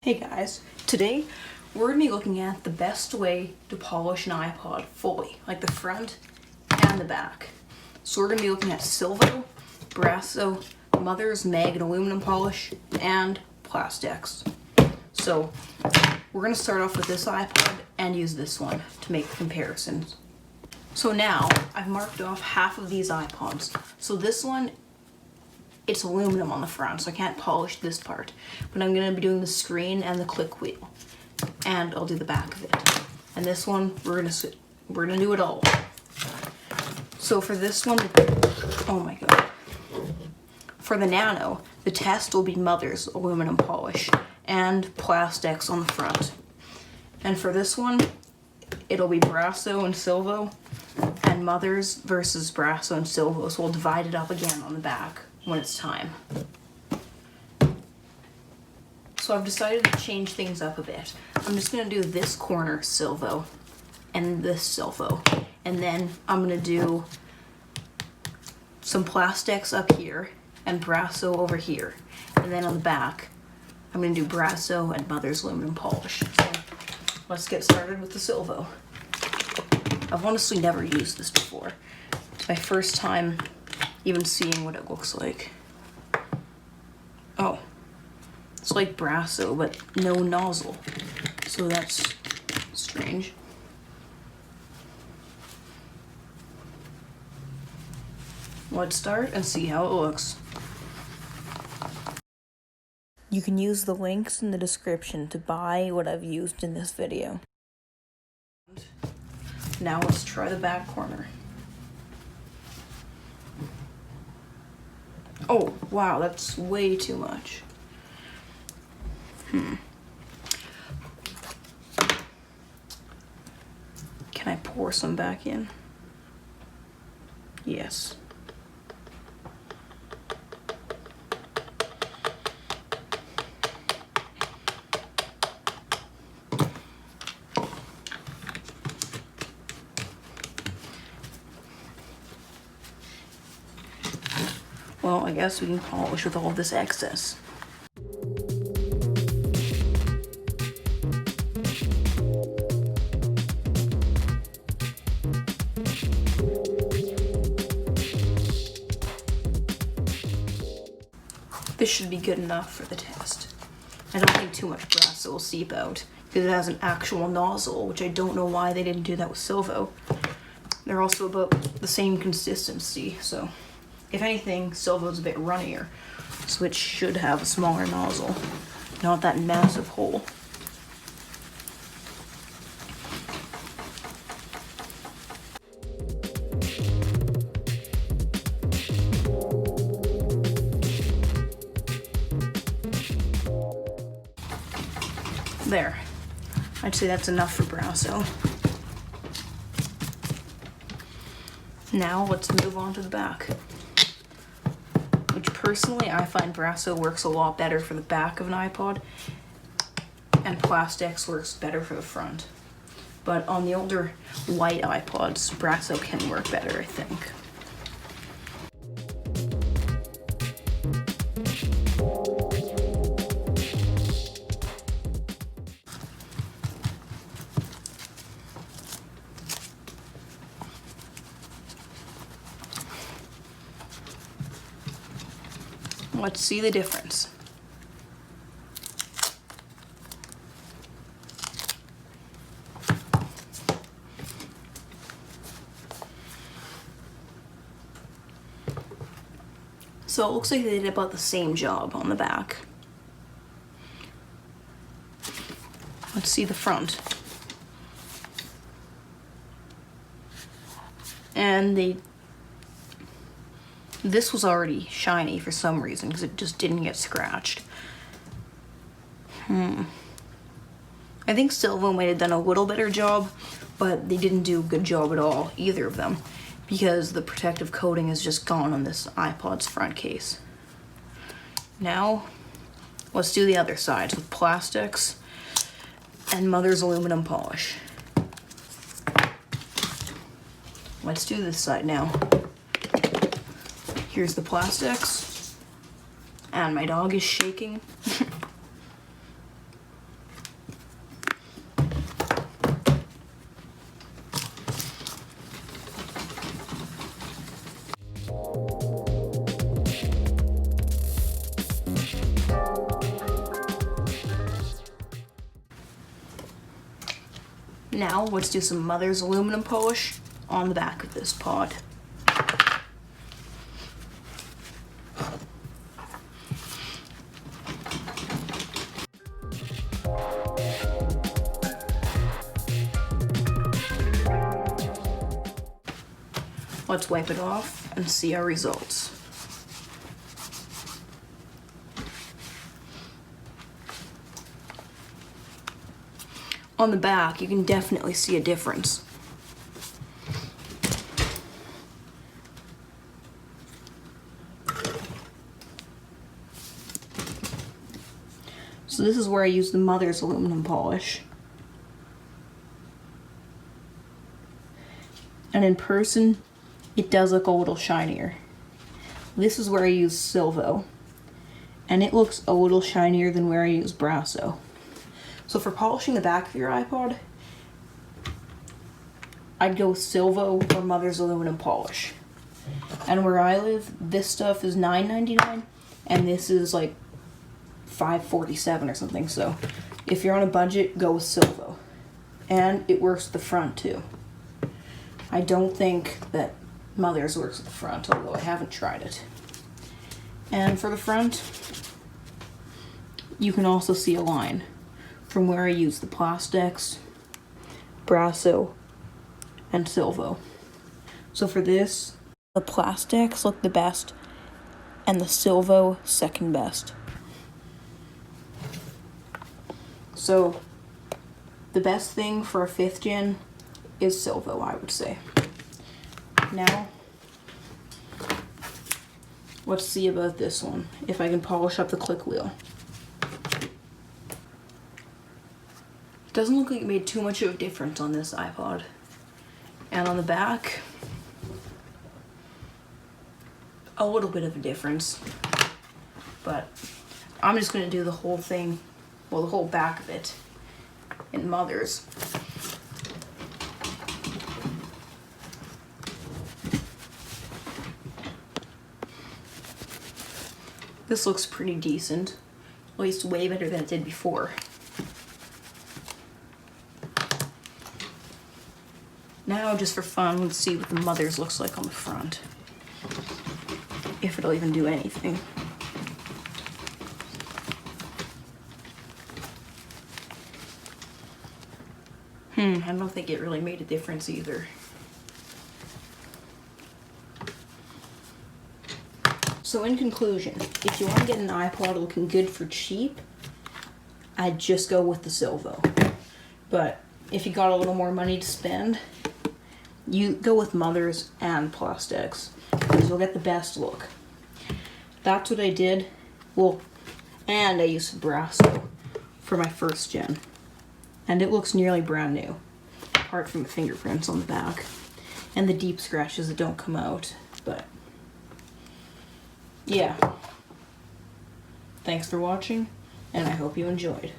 Hey guys, today we're going to be looking at the best way to polish an iPod fully, like the front and the back. So we're going to be looking at Silvo, Brasso, Mother's Mag and aluminum polish, and Plastex. So we're going to start off with this iPod and use this one to make comparisons. So now I've marked off half of these iPods. So this one, it's aluminum on the front, so I can't polish this part. But I'm gonna be doing the screen and the click wheel. And I'll do the back of it. And this one, we're gonna do it all. So for this one, oh my god. For the Nano, the test will be Mother's aluminum polish and Plastex on the front. And for this one, it'll be Brasso and Silvo, and Mother's versus Brasso and Silvo. So we'll divide it up again on the back when it's time. So I've decided to change things up a bit. I'm just gonna do this corner Silvo and this Silvo, and then I'm gonna do some Plastex up here and Brasso over here, and then on the back I'm gonna do Brasso and Mother's aluminum polish. So let's get started with the Silvo. I've honestly never used this before. It's my first time even seeing what it looks like. Oh, it's like Brasso, but no nozzle. So that's strange. Let's start and see how it looks. You can use the links in the description to buy what I've used in this video. Now let's try the back corner. Oh, wow, that's way too much. Can I pour some back in? Yes. Well, I guess we can polish with all this excess. This should be good enough for the test. I don't think too much Brasso will seep out because it has an actual nozzle, which I don't know why they didn't do that with Silvo. They're also about the same consistency, so if anything, Silvo's a bit runnier, so it should have a smaller nozzle, not that massive hole. There. I'd say that's enough for Brasso. Now let's move on to the back. Which personally I find Brasso works a lot better for the back of an iPod, and Plastex works better for the front. But on the older white iPods, Brasso can work better, I think. Let's see the difference. So it looks like they did about the same job on the back. Let's see the front. And this was already shiny for some reason because it just didn't get scratched. I think Silvo might have done a little better job, but they didn't do a good job at all, either of them, because the protective coating is just gone on this iPod's front case. Now, let's do the other side with Plastex and Mother's aluminum polish. Let's do this side now. Here's the Plastex, and my dog is shaking. Now let's do some Mother's aluminum polish on the back of this pod. Let's wipe it off and see our results. On the back, you can definitely see a difference. So this is where I use the Mother's aluminum polish. And in person, it does look a little shinier. This is where I use Silvo. And it looks a little shinier than where I use Brasso. So for polishing the back of your iPod, I'd go with Silvo or Mother's aluminum polish. And where I live, this stuff is $9.99 and this is like $5.47 or something. So if you're on a budget, go with Silvo. And it works with the front too. I don't think that Mother's works with the front, although I haven't tried it. And for the front, you can also see a line from where I use the Plastex, Brasso, and Silvo. So for this, the Plastex look the best, and the Silvo second best. So the best thing for a 5th gen is Silvo, I would say. Now, let's see about this one, if I can polish up the click wheel. Doesn't look like it made too much of a difference on this iPod. And on the back, a little bit of a difference. But I'm just gonna do the whole thing, well, the whole back of it in Mother's. This looks pretty decent, at least way better than it did before. Now, just for fun, let's see what the Mother's looks like on the front. If it'll even do anything. I don't think it really made a difference either. So in conclusion, if you want to get an iPod looking good for cheap, I'd just go with the Silvo. But if you got a little more money to spend, you go with Mother's and Plastex, because you'll get the best look. That's what I did. Well, and I used Brasso for my 1st gen. And it looks nearly brand new, apart from the fingerprints on the back. And the deep scratches that don't come out, but yeah. Thanks for watching, and I hope you enjoyed.